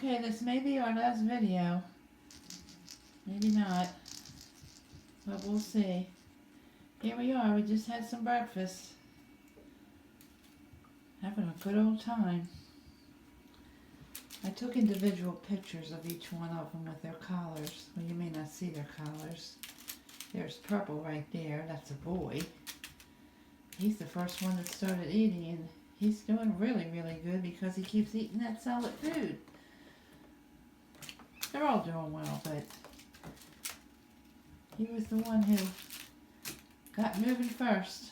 Okay, this may be our last video. Maybe not. But we'll see. Here we are. We just had some breakfast. Having a good old time. I took individual pictures of each one of them with their collars. Well, you may not see their collars. There's Purple right there. That's a boy. He's the first one that started eating, and he's doing really, really good because he keeps eating that solid food. They're all doing well, but he was the one who got moving first.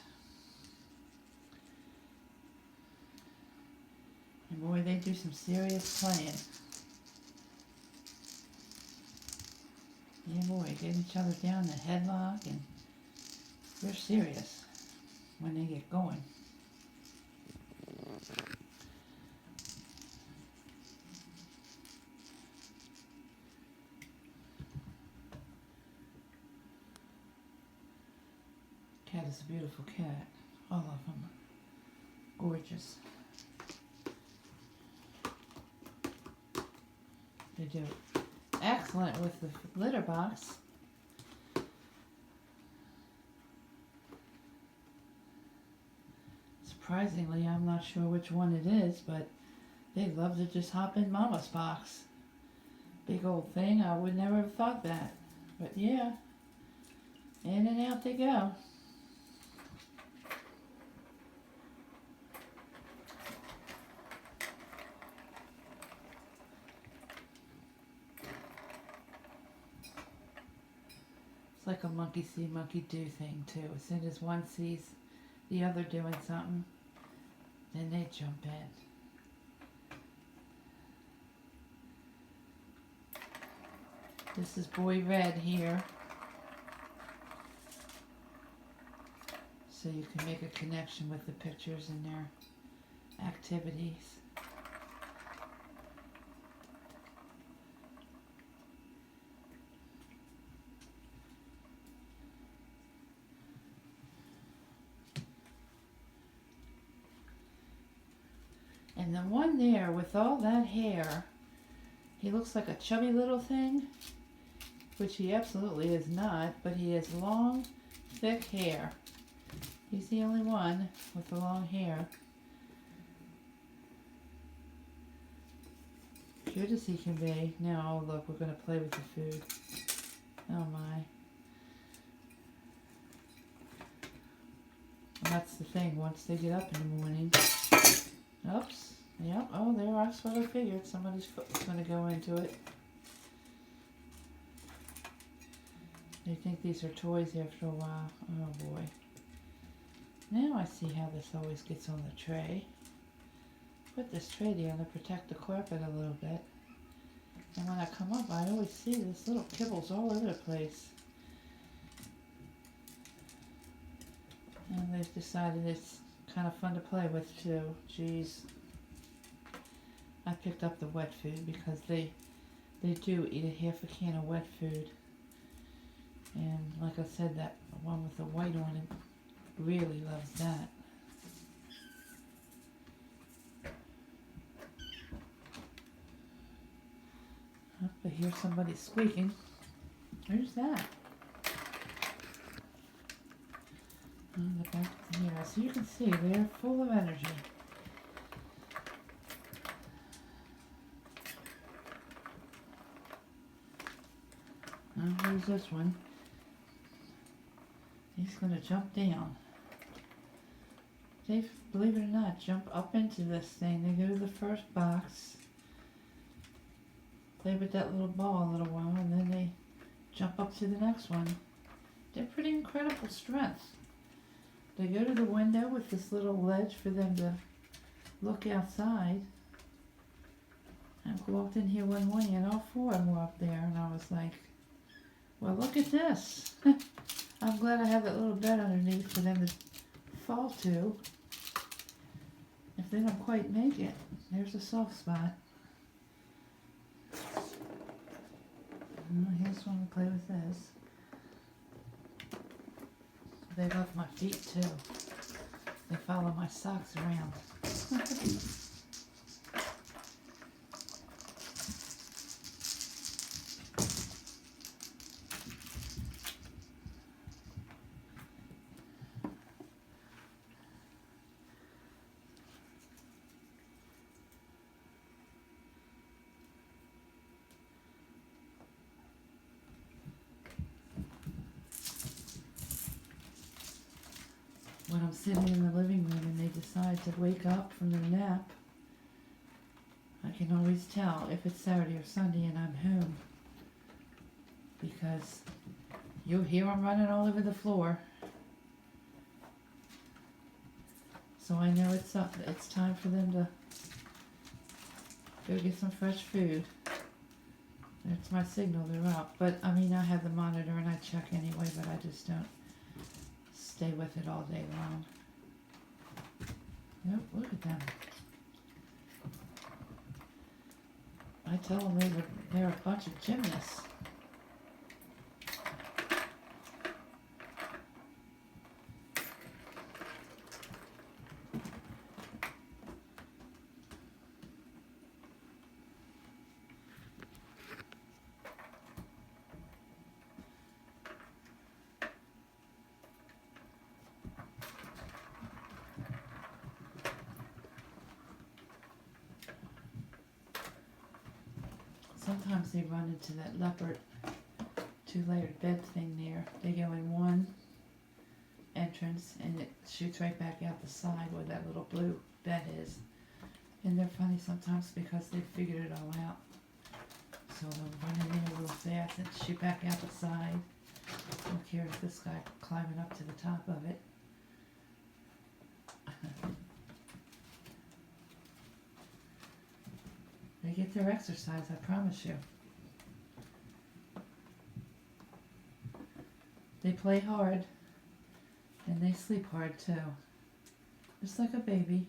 And boy, they do some serious playing. Yeah, boy, get each other down in the headlock, and they're serious when they get going. Cat is a beautiful cat. All of them. Gorgeous. They do excellent with the litter box. Surprisingly, I'm not sure which one it is, but they love to just hop in Mama's box. Big old thing, I would never have thought that. But yeah, in and out they go. It's like a monkey see, monkey do thing too. As soon as one sees the other doing something, then they jump in. This is Boy Red here. So you can make a connection with the pictures and their activities. And the one there with all that hair, he looks like a chubby little thing, which he absolutely is not, but he has long, thick hair. He's the only one with the long hair. Cute as he can be. Now, look, we're going to play with the food. Oh my. And that's the thing, once they get up in the morning. Oops. Yep. Oh, there, that's what I figured. Somebody's foot was going to go into it. They think these are toys after a while. Oh boy. Now I see how this always gets on the tray. Put this tray down to protect the carpet a little bit. And when I come up, I always see this little kibbles all over the place. And they've decided it's kind of fun to play with too. Jeez. I picked up the wet food because they do eat a half a can of wet food. And like I said, that one with the white on it really loves that. Oh, I hear somebody squeaking. Who's that? And the back here. So you can see they're full of energy. Now here's this one. He's going to jump down. They, believe it or not, jump up into this thing. They go to the first box, play with that little ball a little while, and then they jump up to the next one. They're pretty incredible strength. They go to the window with this little ledge for them to look outside. I walked in here one morning and all four of them were up there, and I was like, well, look at this. I'm glad I have that little bed underneath for them to fall to. If they don't quite make it, there's a soft spot. Here's one to play with this. They love my feet too. They follow my socks around. I'm sitting in the living room and they decide to wake up from their nap, I can always tell if it's Saturday or Sunday and I'm home, because you'll hear them running all over the floor. So I know it's time for them to go get some fresh food. It's my signal, they're up. But I mean, I have the monitor and I check anyway, but I just don't stay with it all day long. Yep, look at them. I tell them they're a bunch of gymnasts. Sometimes they run into that leopard two-layered bed thing there. They go in one entrance and it shoots right back out the side where that little blue bed is. And they're funny sometimes because they've figured it all out. So they'll run in there real fast and shoot back out the side. Look, here's this guy climbing up to the top of it. They get their exercise, I promise you. They play hard, and they sleep hard too. Just like a baby.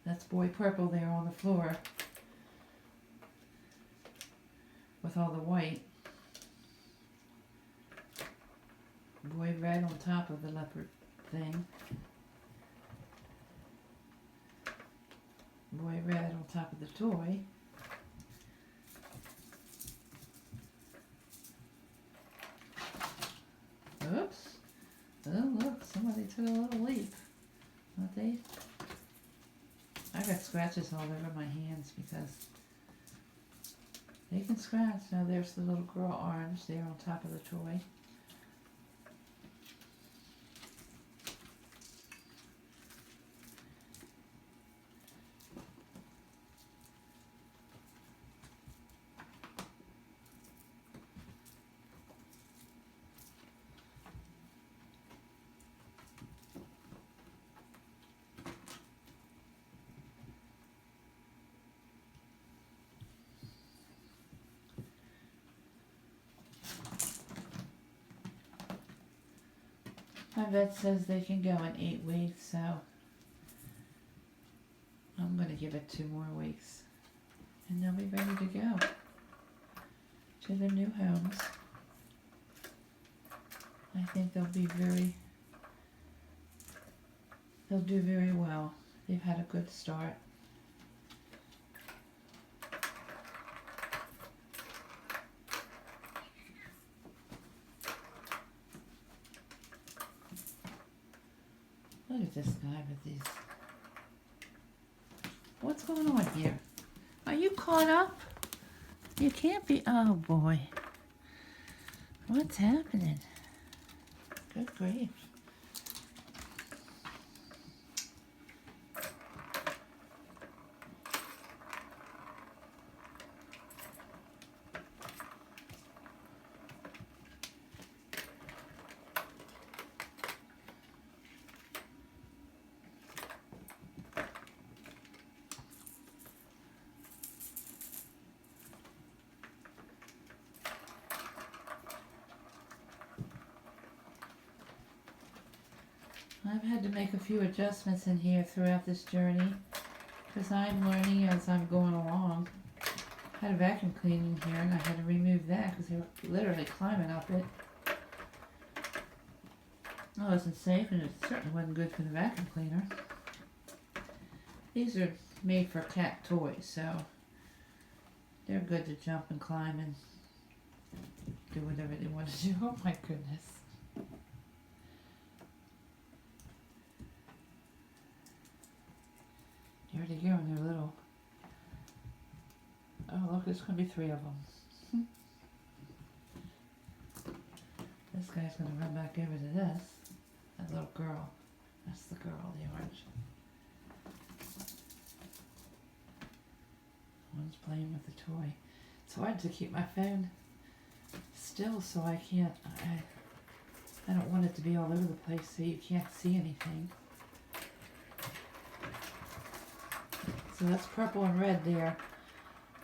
That's Boy Purple there on the floor with all the white. Boy Red on top of the leopard thing. Boy Red on top of the toy. Oops. Oh look, somebody took a little leap. Don't they? I got scratches all over my hands because they can scratch. Now there's the little girl orange there on top of the toy. My vet says they can go in 8 weeks, so I'm going to give it 2 more weeks. And they'll be ready to go to their new homes. I think they'll do very well. They've had a good start. Look at this guy with these. What's going on here? Are you caught up? You can't be. Oh boy. What's happening? Good grief. I've had to make a few adjustments in here throughout this journey because I'm learning as I'm going along. I had a vacuum cleaner in here and I had to remove that because they were literally climbing up it. It wasn't safe and it certainly wasn't good for the vacuum cleaner. These are made for cat toys, so they're good to jump and climb and do whatever they want to do. Oh my goodness. There they go, and they're little. Oh, look, there's going to be 3 of them. guy's gonna run back over to this. That little girl. That's the girl, the orange. One's playing with the toy. It's hard to keep my phone still so I can't, I don't want it to be all over the place so you can't see anything. So that's purple and red there,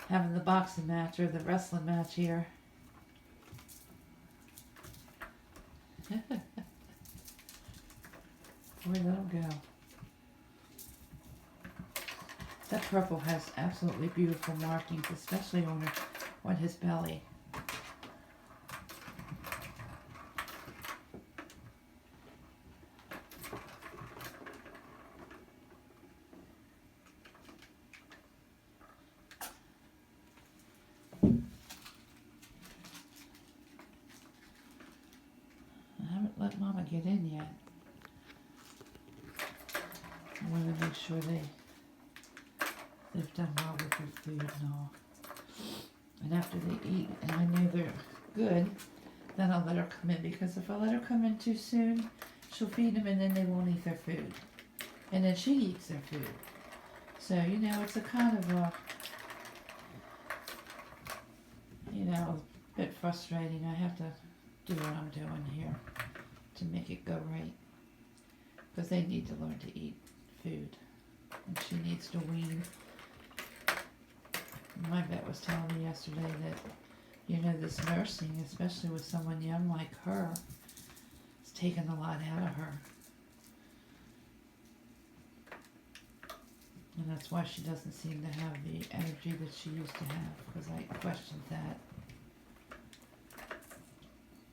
having the boxing match or the wrestling match here. Poor little girl. That purple has absolutely beautiful markings, especially on his belly. I haven't let Mama get in yet. I want to make sure they've done well with their food and all. And after they eat, and I know they're good, then I'll let her come in, because if I let her come in too soon, she'll feed them and then they won't eat their food. And then she eats their food. So, you know, it's a kind of a, you know, a bit frustrating. I have to do what I'm doing here to make it go right. Because they need to learn to eat food. And she needs to wean. My vet was telling me yesterday that, you know, this nursing, especially with someone young like her, it's taken a lot out of her. And that's why she doesn't seem to have the energy that she used to have, because I questioned that.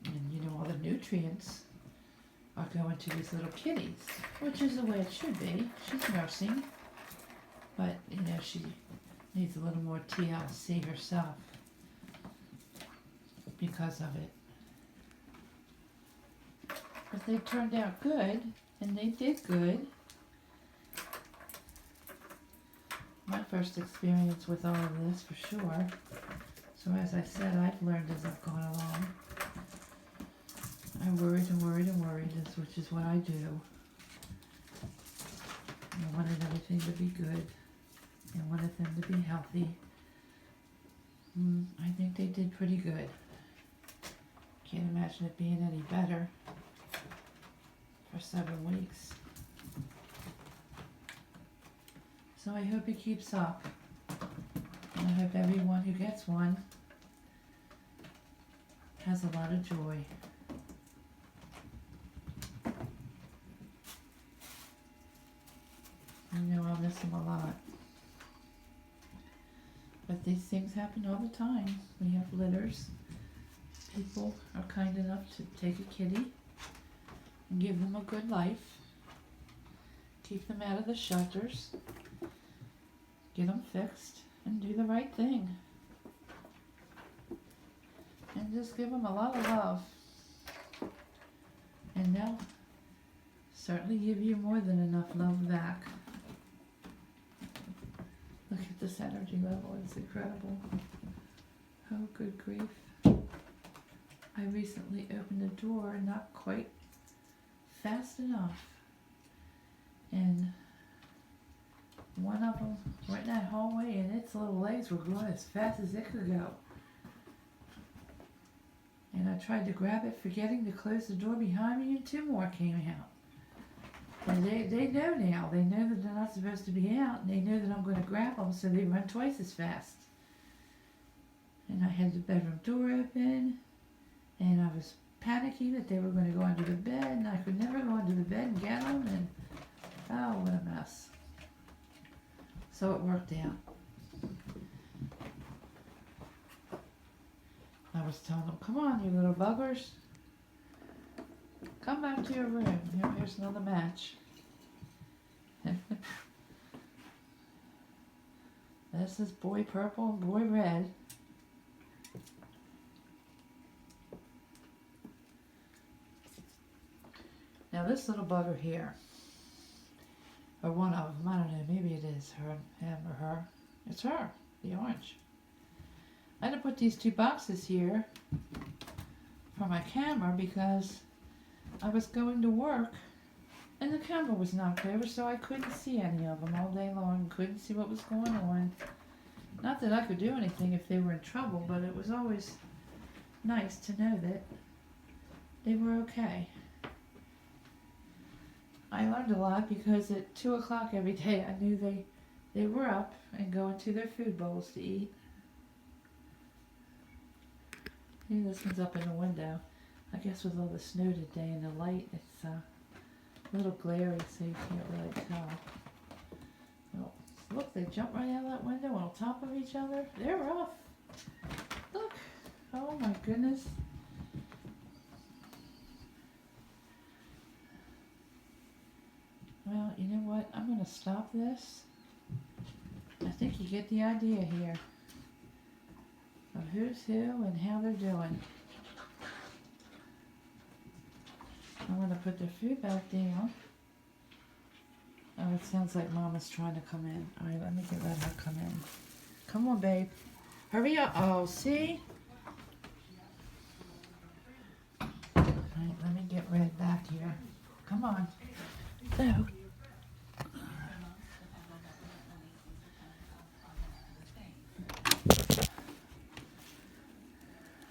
And, you know, all the nutrients are going to these little kitties, which is the way it should be. She's nursing, but, you know, she needs a little more TLC herself because of it. But they turned out good, and they did good. My first experience with all of this, for sure. So as I said, I've learned as I've gone along. I worried and worried and worried, which is what I do. I wanted everything to be good. I wanted them to be healthy. I think they did pretty good. Can't imagine it being any better for 7 weeks. So I hope it keeps up. And I hope everyone who gets one has a lot of joy. I know I'll miss them a lot. But these things happen all the time. We have litters. People are kind enough to take a kitty and give them a good life. Keep them out of the shelters. Get them fixed and do the right thing. And just give them a lot of love. And they'll certainly give you more than enough love back. Look at this energy level, it's incredible. Oh, good grief. I recently opened a door not quite fast enough. And one of them went in that hallway and its little legs were going as fast as it could go. And I tried to grab it, forgetting to close the door behind me, and 2 more came out. And they know now. They know that they're not supposed to be out, and they know that I'm going to grab them, so they run twice as fast. And I had the bedroom door open, and I was panicking that they were going to go under the bed, and I could never go under the bed and get them, and oh, what a mess. So it worked out. I was telling them, come on, you little buggers. Come back to your room. Here's another match. This is boy purple and boy red. Now this little bugger here, or one of them, I don't know, maybe it is him or her. It's her, the orange. I had to put these 2 boxes here for my camera because I was going to work and the camera was knocked over, so I couldn't see any of them all day long. Couldn't see what was going on. Not that I could do anything if they were in trouble, but it was always nice to know that they were okay. I learned a lot because at 2 o'clock every day I knew they were up and going to their food bowls to eat. Hey, this one's up in the window. I guess with all the snow today and the light, it's a little glary, so you can't really tell. Oh, look, they jump right out of that window on top of each other. They're rough. Look. Oh my goodness. Well, you know what? I'm going to stop this. I think you get the idea here of who's who and how they're doing. I'm going to put their food back down. Oh, it sounds like Mama's trying to come in. All right, let her come in. Come on, babe. Hurry up. Oh, see? All right, let me get Red back here. Come on. So.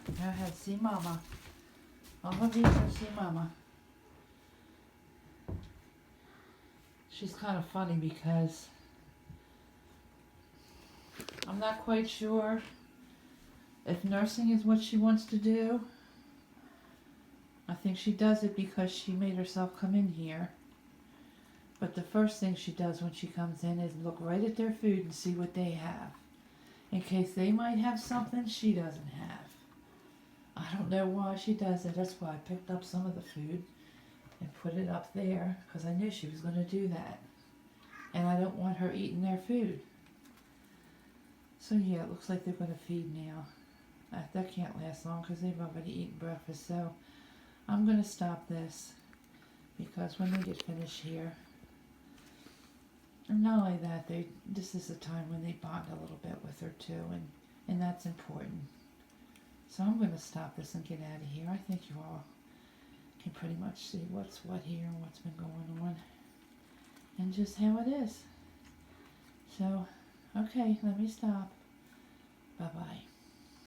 Go ahead, see Mama. All of these are see Mama. She's kind of funny because I'm not quite sure if nursing is what she wants to do. I think she does it because she made herself come in here. But the first thing she does when she comes in is look right at their food and see what they have, in case they might have something she doesn't have. I don't know why she does it. That's why I picked up some of the food and put it up there, because I knew she was going to do that. And I don't want her eating their food. So yeah, it looks like they're going to feed now. That can't last long because they've already eaten breakfast. So I'm going to stop this because when they get finished here, and not only that, this is a time when they bond a little bit with her too, and that's important. So I'm going to stop this and get out of here. I think you all can pretty much see what's what here and what's been going on and just how it is. So, okay, let me stop. Bye-bye.